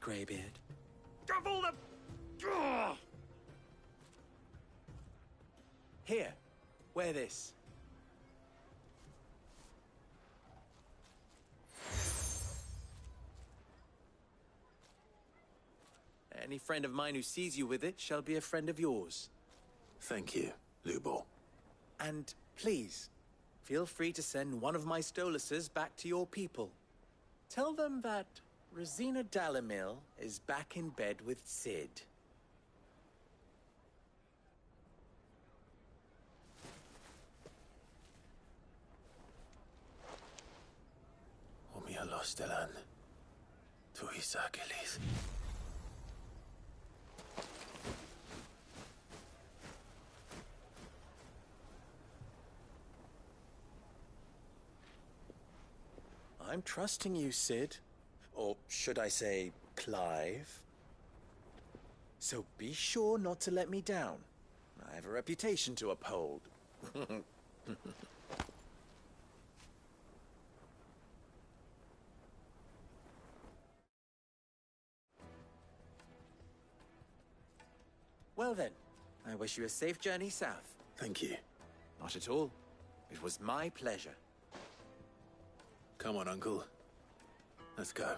Greybeard. Gavel the... Here, wear this. Any friend of mine who sees you with it shall be a friend of yours. Thank you, Lubor. And please, feel free to send one of my Stoluses back to your people. Tell them that Rosina Dalamil is back in bed with Sid. Omia Lostelan. Tuis Achilles. I'm trusting you, Sid. Or should I say, Clive? So be sure not to let me down. I have a reputation to uphold. Well then, I wish you a safe journey south. Thank you. Not at all. It was my pleasure. Come on, Uncle. Let's go.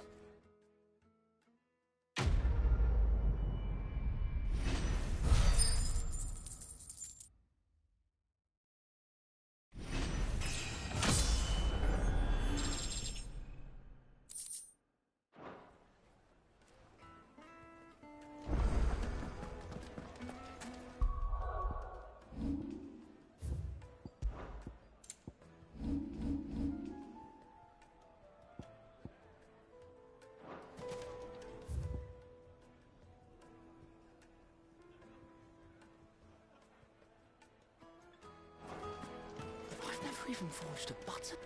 I've never even forged a button.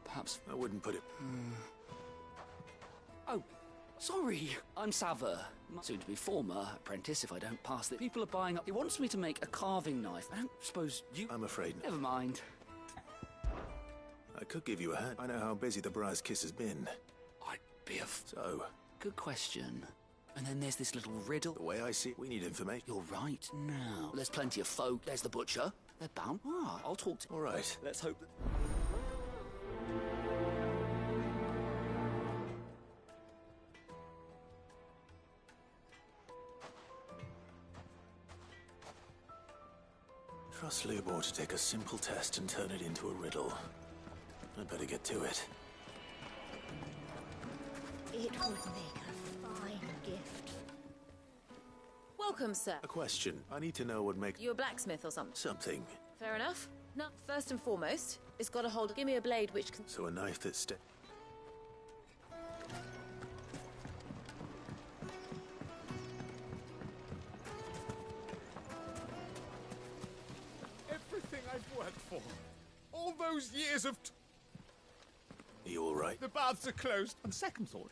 Perhaps... I wouldn't put it... Oh, sorry. I'm Sava. Soon to be former apprentice if I don't pass it. People are buying up. He wants me to make a carving knife. I don't suppose you... I'm afraid... Never mind. I could give you a hand. I know how busy the Briar's Kiss has been. I'd be a... So, Good question. And then there's this little riddle. the way I see it, we need information. You're right. Now, there's plenty of folk. There's the butcher. They're bound. Ah, I'll talk to... All right. Let's hope that... Trust Lubor to take a simple test and turn it into a riddle. I'd better get to it. It would make a fine gift. Welcome, sir. A question. I need to know what makes... You a blacksmith or something? something. Fair enough. Now, first and foremost, it's got to hold... Give me a blade which can... So a knife that Everything I've worked for. All those years of... Are you all right? The baths are closed. On second thought,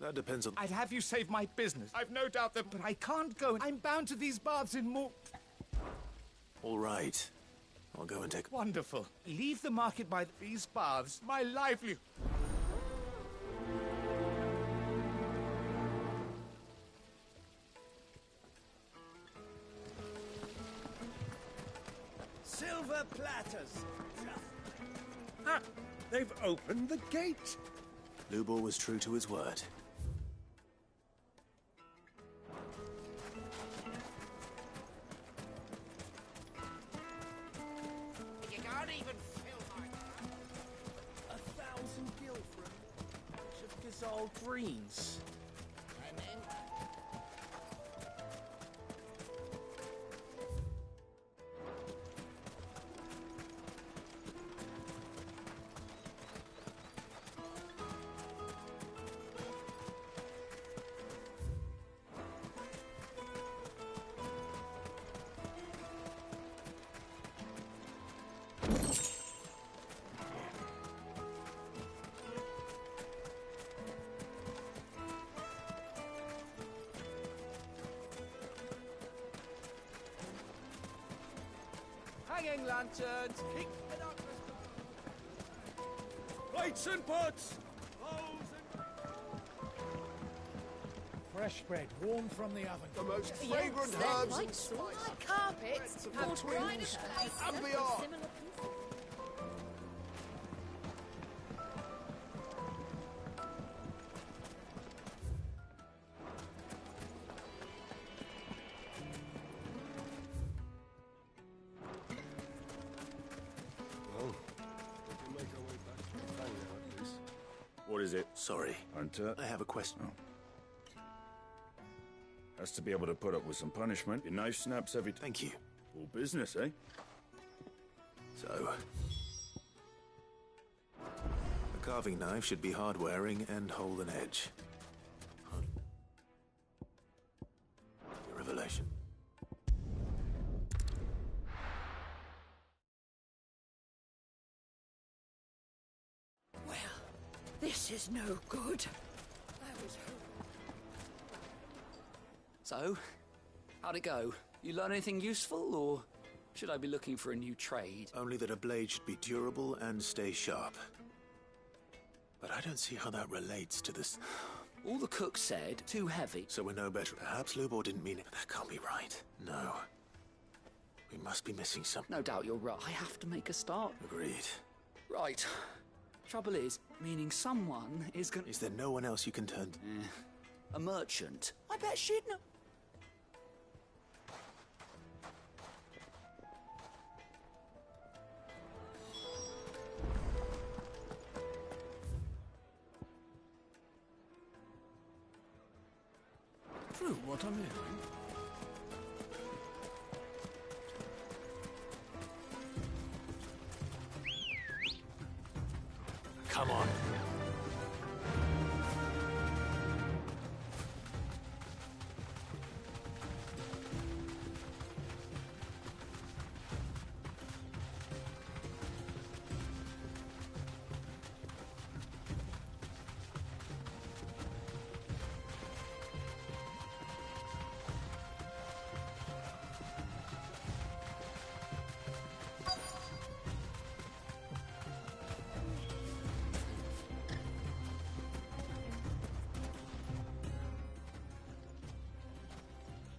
That depends on... I'd have you save my business. I've no doubt that... But I can't go. I'm bound to these baths in more... All right. I'll go and take... Wonderful. Leave the market by these baths. My livelihood. Silver platters. Ah, they've opened the gate. Lubor was true to his word. You can't even fill my... 1,000 gil for a bunch of dissolved greens. And then... Hanging lanterns. Keep the darkness. Plates and pots! Bowls and... Fresh bread, warm from the oven. The most Yes, fragrant they're herbs quite and small. spices. Like carpets have dried up And beyond. similar pieces. What is it? Sorry. Hunter? I have a question. Has to be able to put up with some punishment. Your knife snaps every time. Thank you. All business, eh? So... a carving knife should be hard-wearing and hold an edge. A revelation. Well, this is no good. I was So, how'd it go? You learn anything useful, or should I be looking for a new trade? Only that a blade should be durable and stay sharp. But I don't see how that relates to this. All the cook said, too heavy. So we're no better. Perhaps Lubor didn't mean it. That can't be right. No. We must be missing something. No doubt you're right. I have to make a start. Agreed. Right. Trouble is, meaning someone is gonna... Is there no one else you can turn to? A merchant. I bet she'd know. True, what I'm hearing. Come on.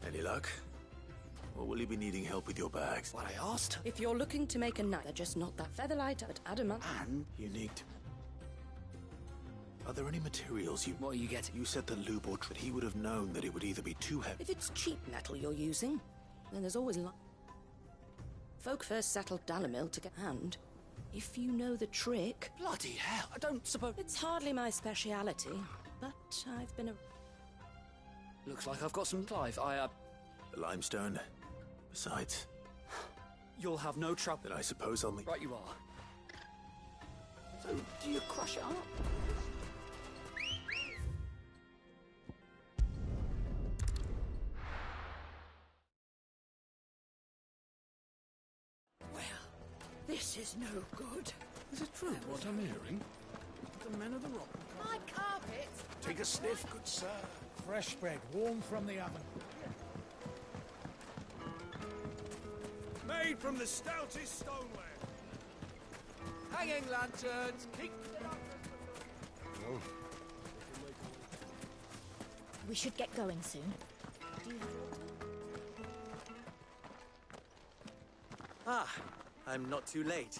Any luck? Or will you be needing help with your bags? What I asked? If you're looking to make a knife, they're just not that featherlight, but adamant. And Unique. Are there any materials you... what are you getting? You said that Lubor... that he would have known that it would either be too heavy... If it's cheap metal you're using, then there's always folk first settled Dalamil to get hand. If you know the trick... Bloody hell, I don't suppose... It's hardly my speciality, but I've been a... Looks like I've got some Clive. The limestone. Besides, You'll have no trouble. then I suppose I'll meet... Right you are. So, do you crush it up? Well, this is no good. Is it true, what I'm hearing? The men of the rock. Like carpets. Take a sniff, good sir. Fresh bread, warm from the oven. Made from the stoutest stoneware. Hanging lanterns, keep... We should get going soon. Ah, I'm not too late.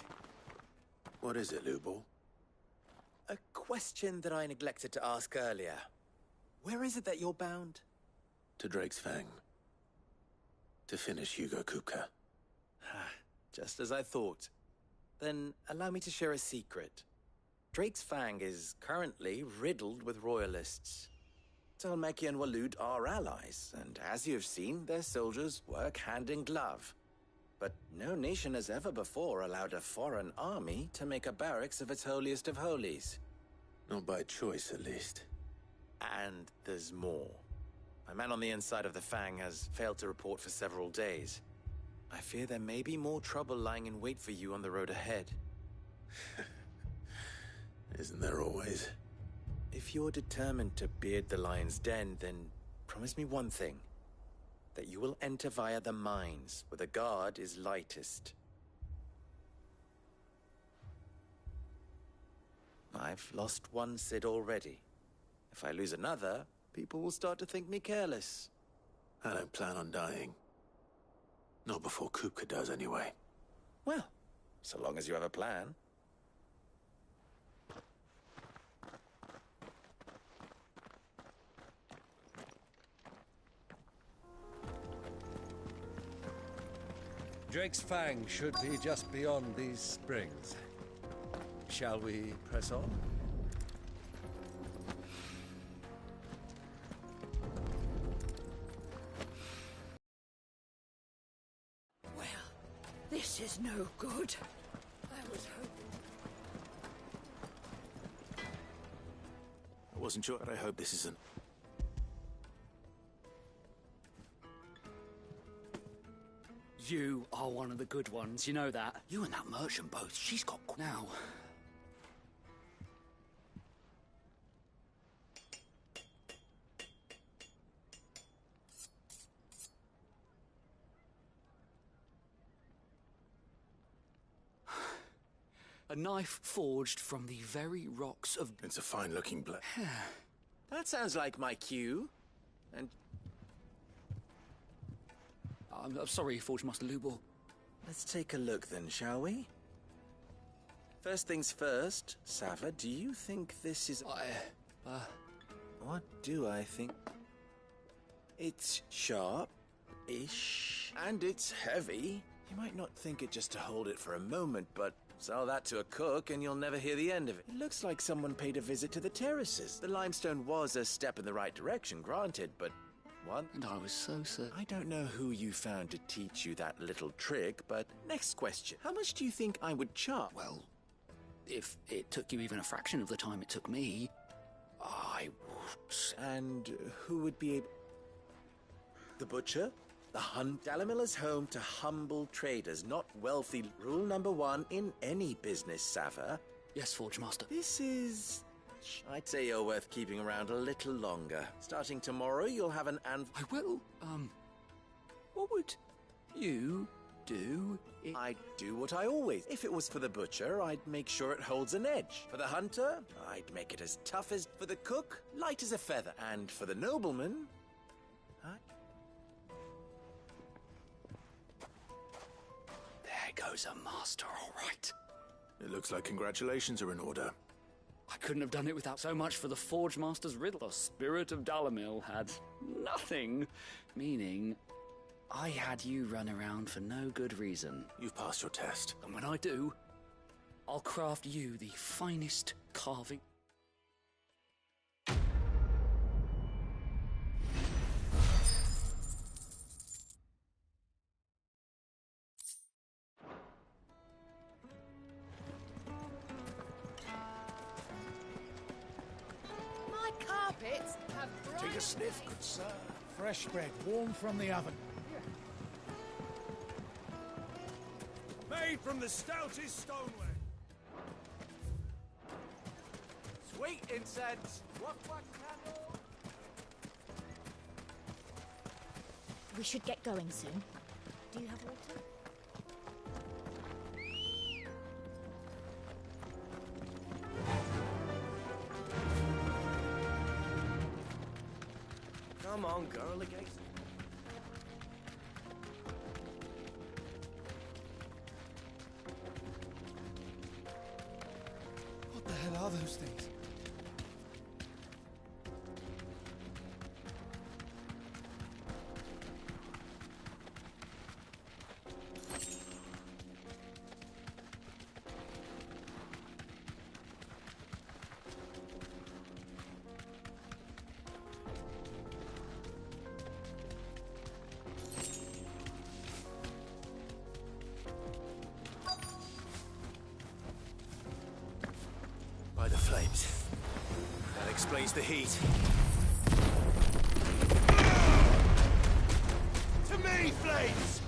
What is it, Lubor? A question that I neglected to ask earlier. Where is it that you're bound? To Drake's Fang. To finish Hugo Kupka. Just as I thought. Then allow me to share a secret. Drake's Fang is currently riddled with royalists. Talmeki and Walud are allies, and as you've seen, their soldiers work hand in glove. But no nation has ever before allowed a foreign army to make a barracks of its holiest of holies. Not by choice, at least. And there's more. My man on the inside of the Fang has failed to report for several days. I fear there may be more trouble lying in wait for you on the road ahead. Isn't there always? If you're determined to beard the lion's den, then promise me one thing. That you will enter via the mines, where the guard is lightest. I've lost one Cid already. If I lose another, People will start to think me careless. I don't plan on dying. Not before Kupka does, anyway. Well, so long as you have a plan. Drake's Fang should be just beyond these springs. Shall we press on? Well, this is no good. I was hoping... I wasn't sure, but I hope this isn't... You are one of the good ones, you know that. You and that merchant both, she's got... Now... A knife forged from the very rocks of... It's a fine-looking blade. That sounds like my cue. And I'm sorry, Forge Master Lubor. let's take a look then, shall we? First things first, Sava, do you think this is... What do I think? It's sharp-ish, and it's heavy. You might not think it just to hold it for a moment, but sell that to a cook and you'll never hear the end of it. It looks like someone paid a visit to the terraces. The limestone was a step in the right direction, granted, but what? And I was so certain. I don't know who you found to teach you that little trick, but next question. How much do you think I would charge? Well, if it took you even a fraction of the time it took me, I would... And who would be able... The butcher? The hunt? Dalamilla's home to humble traders, not wealthy. Rule number one in any business, Sava. Yes, Forge Master. This is... I'd say you're worth keeping around a little longer. Starting tomorrow, you'll have an anvil... I will, what would you do if... I'd do what I always... If it was for the butcher, I'd make sure it holds an edge. For the hunter, I'd make it as tough as... For the cook, light as a feather. And for the nobleman... There goes a master, all right. It looks like congratulations are in order. I couldn't have done it without so much for the Forge Master's riddle. The spirit of Dalamil had nothing, meaning I had you run around for no good reason. You've passed your test. And when I do, I'll craft you the finest carving. My carpets have Take a sniff, good sir. Fresh bread, warm from the oven. Made from the stoutest stoneware. Sweet incense. What candle? We should get going soon. Do you have water? Come on, girl, again. What the hell are those things? By the flames. That explains the heat. To me, flames!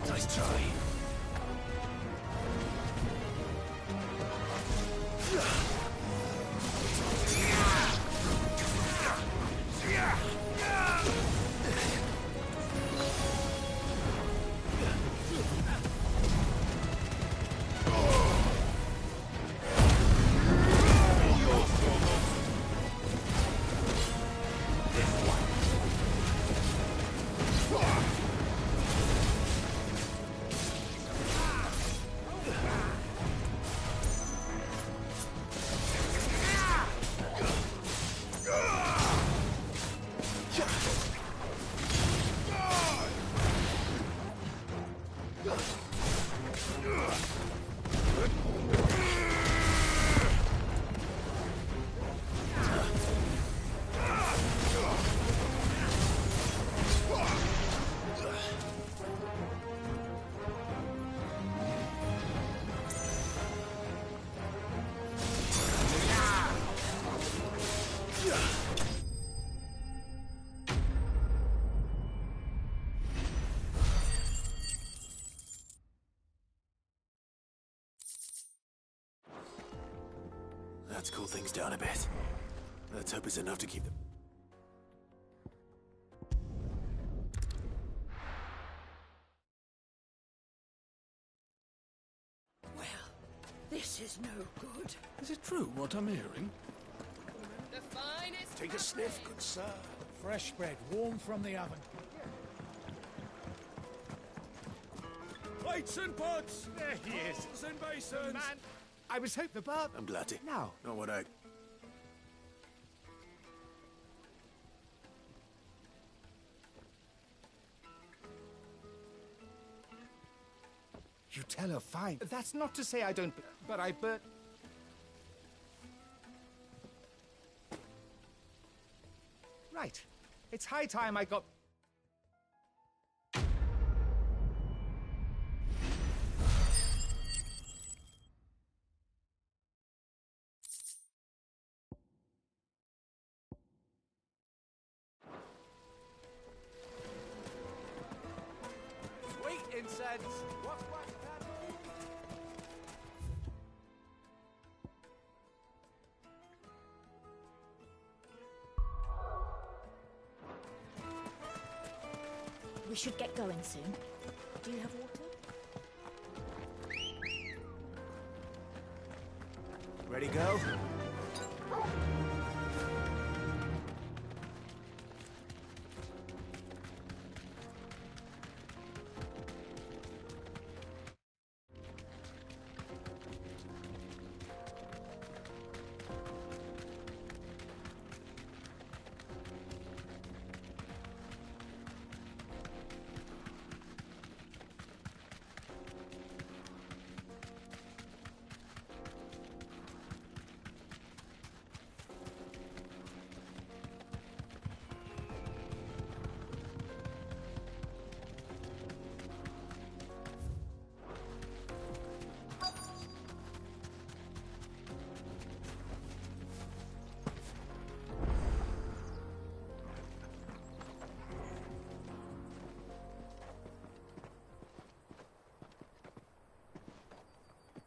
Nice try. Let's cool things down a bit. Let's hope it's enough to keep them. Well, this is no good. Is it true what I'm hearing? The finest. Take a sniff, good sir. Fresh bread, warm from the oven. Plates and pots! There he is. Bowls and basins! Man, I was hoping about... I'm glad to. Now. Not what I... You tell her fine. That's not to say I don't... But I burnt... Right. It's high time I got... Sweet incense. What? We should get going soon. Do you have water? Ready, go?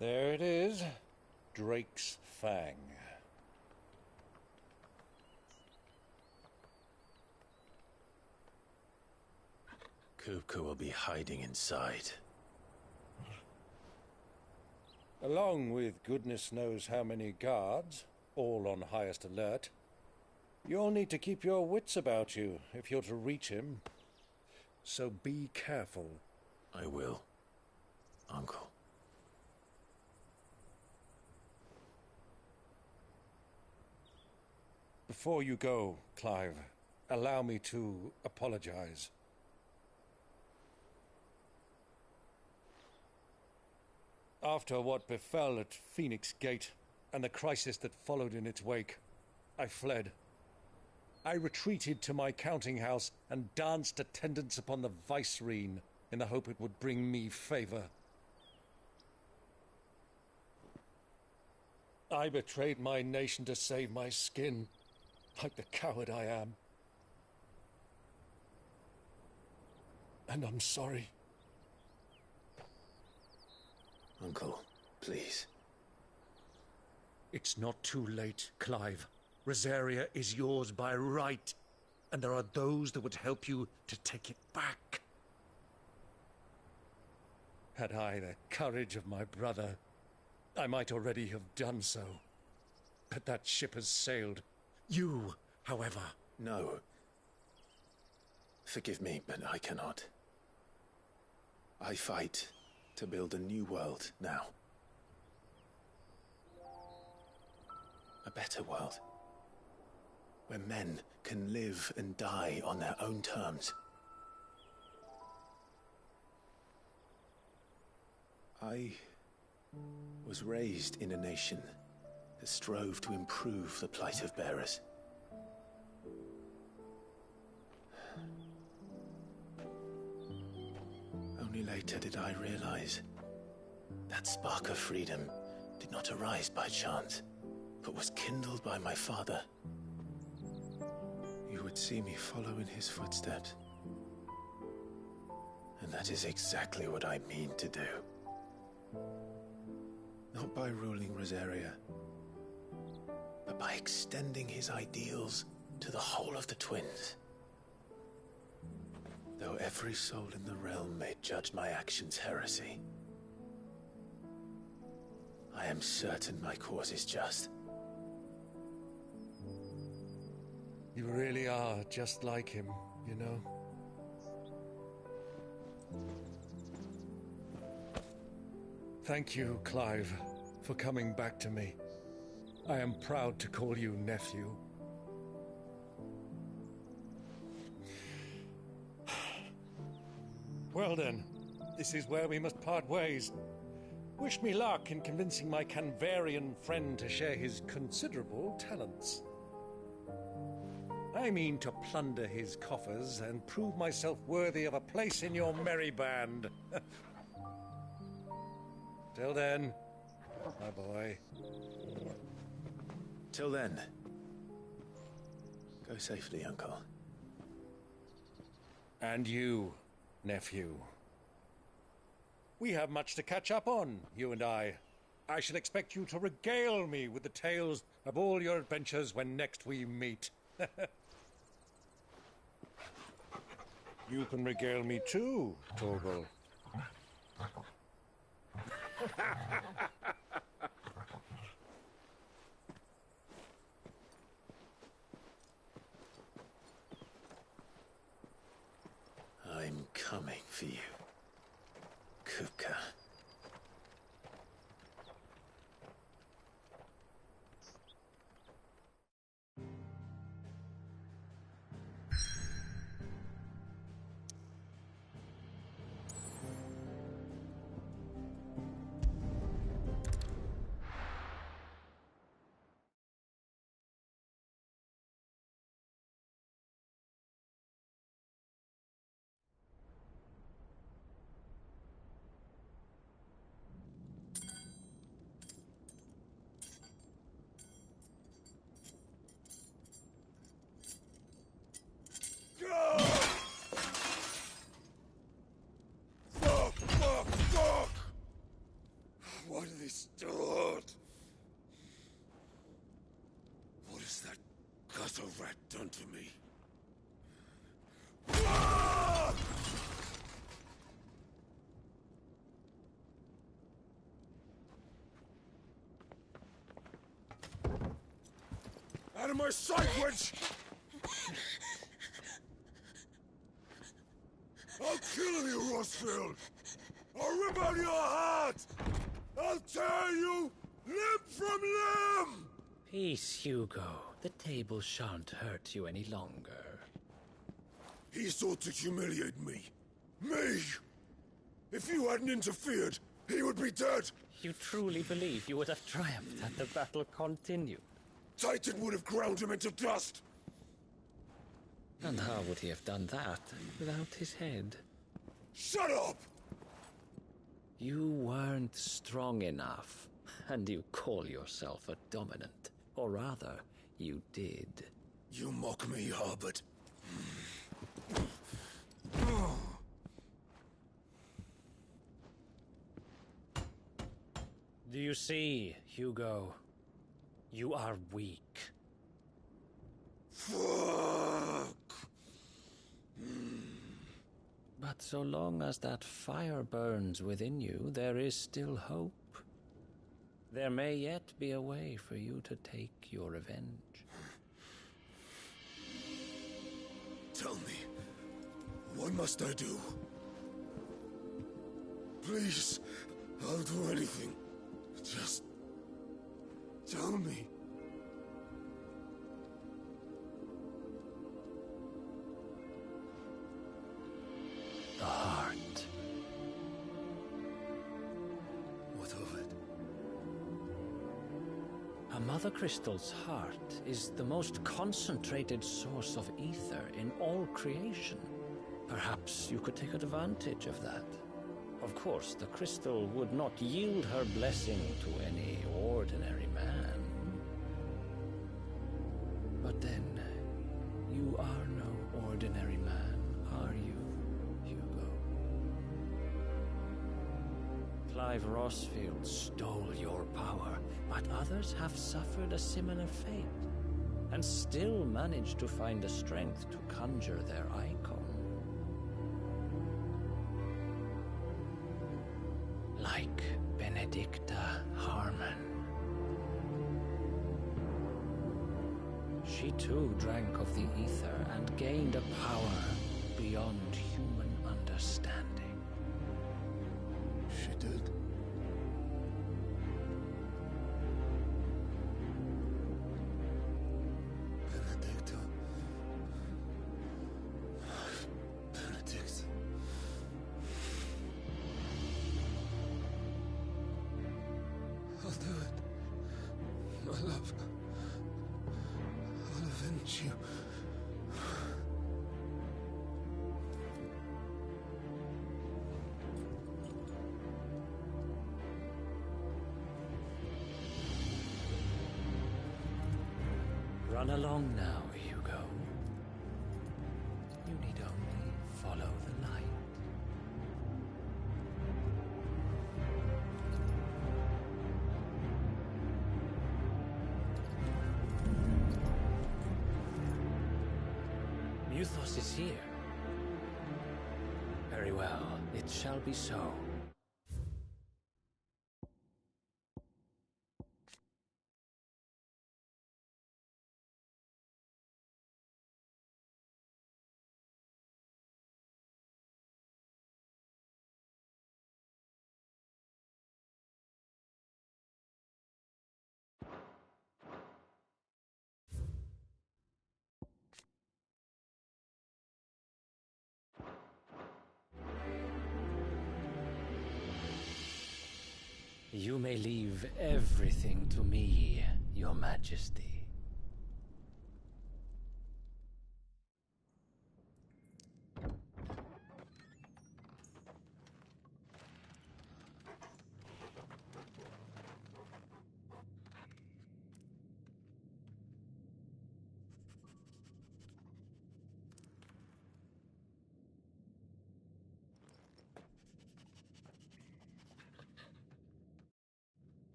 There it is. Drake's Fang. Kupka will be hiding inside. Along with goodness knows how many guards, all on highest alert. You'll need to keep your wits about you if you're to reach him. So be careful. I will, Uncle. Before you go, Clive, allow me to apologize. After what befell at Phoenix Gate and the crisis that followed in its wake, I fled. I retreated to my counting house and danced attendance upon the vicereine in the hope it would bring me favor. I betrayed my nation to save my skin, like the coward I am. And I'm sorry. Uncle, please. It's not too late, Clive. Rosaria is yours by right, and there are those that would help you to take it back. Had I the courage of my brother, I might already have done so. But that ship has sailed. You, however... No. Forgive me, but I cannot. I fight to build a new world now. A better world. Where men can live and die on their own terms. I was raised in a nation that strove to improve the plight of bearers. Only later did I realize that spark of freedom did not arise by chance, but was kindled by my father. You would see me follow in his footsteps. And that is exactly what I mean to do. Not by ruling Rosaria, but by extending his ideals to the whole of the twins. Though every soul in the realm may judge my actions heresy, I am certain my cause is just. You really are just like him, you know? Thank you, Clive, for coming back to me. I am proud to call you nephew. Well then, this is where we must part ways. Wish me luck in convincing my Canvarian friend to share his considerable talents. I mean to plunder his coffers and prove myself worthy of a place in your merry band. Till then, my boy. Till then, go safely, Uncle. And you, nephew. We have much to catch up on, you and I. I shall expect you to regale me with the tales of all your adventures when next we meet. You can regale me too, Torgal. I'm coming for you, Kupka. Fuck! Why do they start? What has that gutter rat done to me? Out of my sight, witch! I'll kill you, Rossfield! I'll rip out your heart! I'll tear you limb from limb! Peace, Hugo. The table shan't hurt you any longer. He sought to humiliate me. Me! If you hadn't interfered, he would be dead! You truly believe you would have triumphed had the battle continued? Titan would have ground him into dust! And how would he have done that without his head? Shut up! You weren't strong enough. And you call yourself a dominant. Or rather, you did. You mock me, Harbert. Do you see, Hugo? You are weak. Fuck! But so long as that fire burns within you, there is still hope. There may yet be a way for you to take your revenge. Tell me, what must I do? Please, I'll do anything. Just tell me. The heart. What of it? A Mother Crystal's heart is the most concentrated source of ether in all creation. Perhaps you could take advantage of that. Of course, the crystal would not yield her blessing to any ordinary man. But then, you are no ordinary man, are you, Hugo? Clive Rossfield stole your power, but others have suffered a similar fate, and still managed to find the strength to conjure their icon. Like Benedicta Harmon. She too drank of the ether and gained a power beyond human understanding. She did. Benedicta. Benedict. I'll do it. My love. I'll avenge you. Run along now, Hugo. You need only follow the light. Muthos is here. Very well, it shall be so. You may leave everything to me, Your Majesty.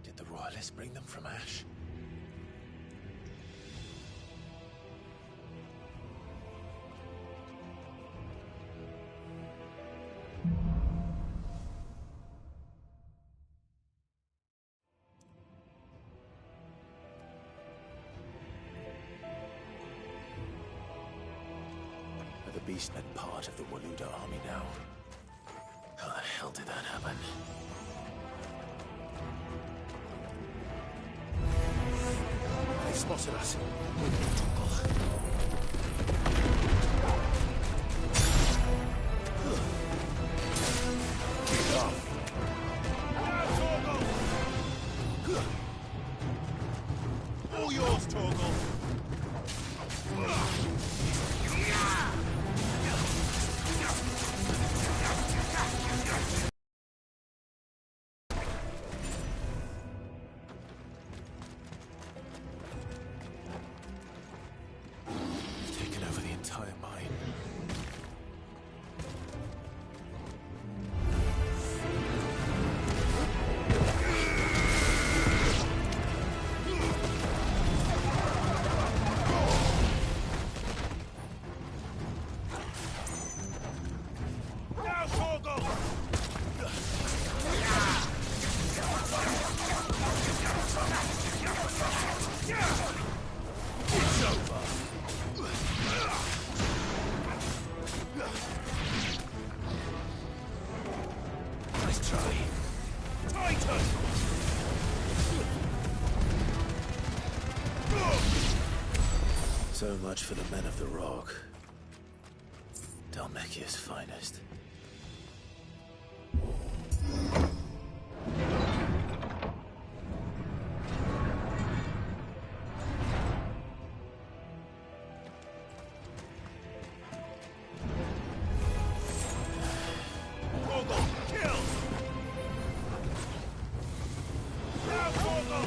Did the Royalists bring them from Ash? beast and part of the Waluda army now. How the hell did that happen? They've spotted us. All yours, Torgal. Taken over the entire mine. Now, Torgal! It's over. Nice try. Titan! So much for the men of the rock. Dalmekia's finest. Torgal, kill! Now, Torgal!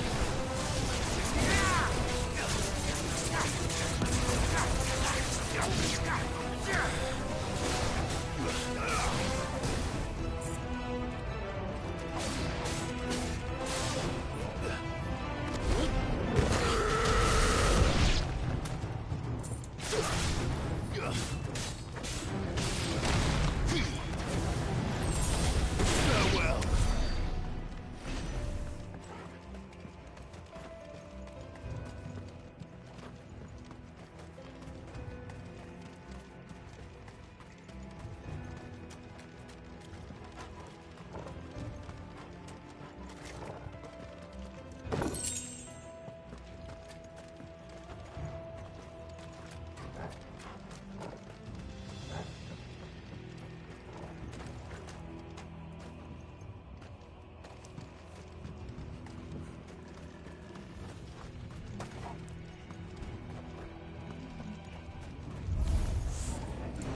Farewell.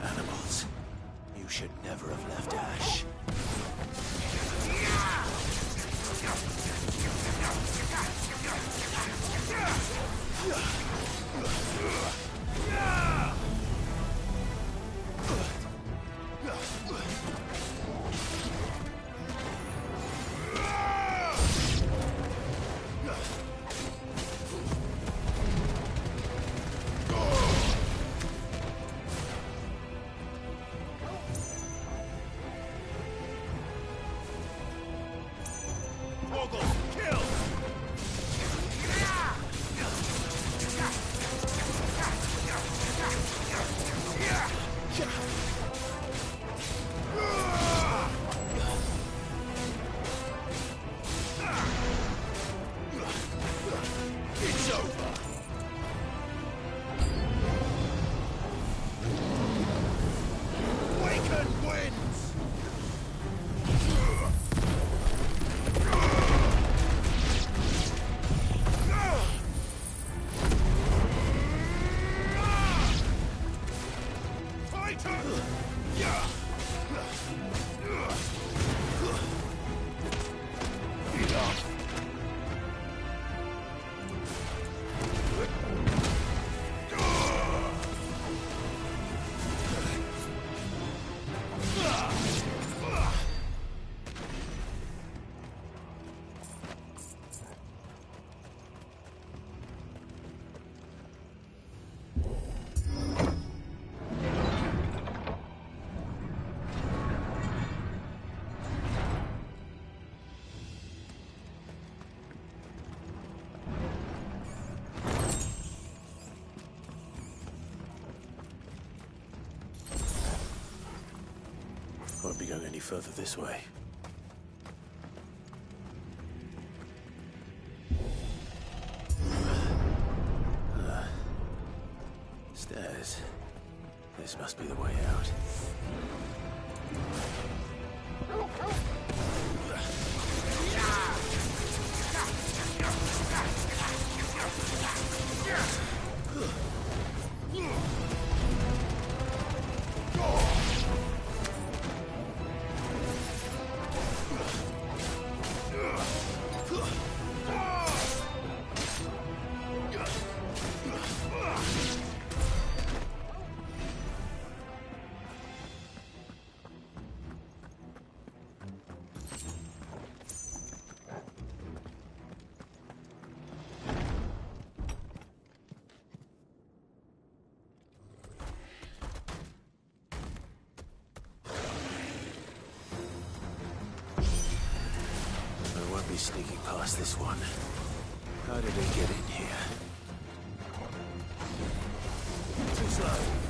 Animals. You should never have left Ash. Torgal, kill! It's over. Waken wins! Titan! Enough! any further this way. Stairs. This must be the way out. Sneaking past this one. How did it get in here? Too slow.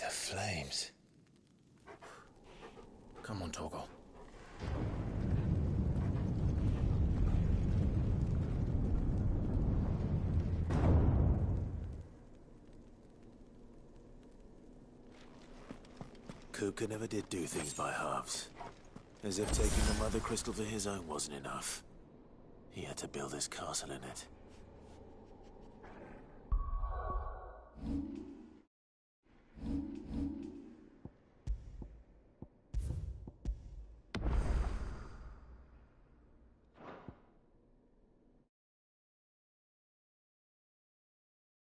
Flames. Come on, Torgal. Kuka never did do things by halves. As if taking the Mother Crystal to his own wasn't enough. He had to build his castle in it.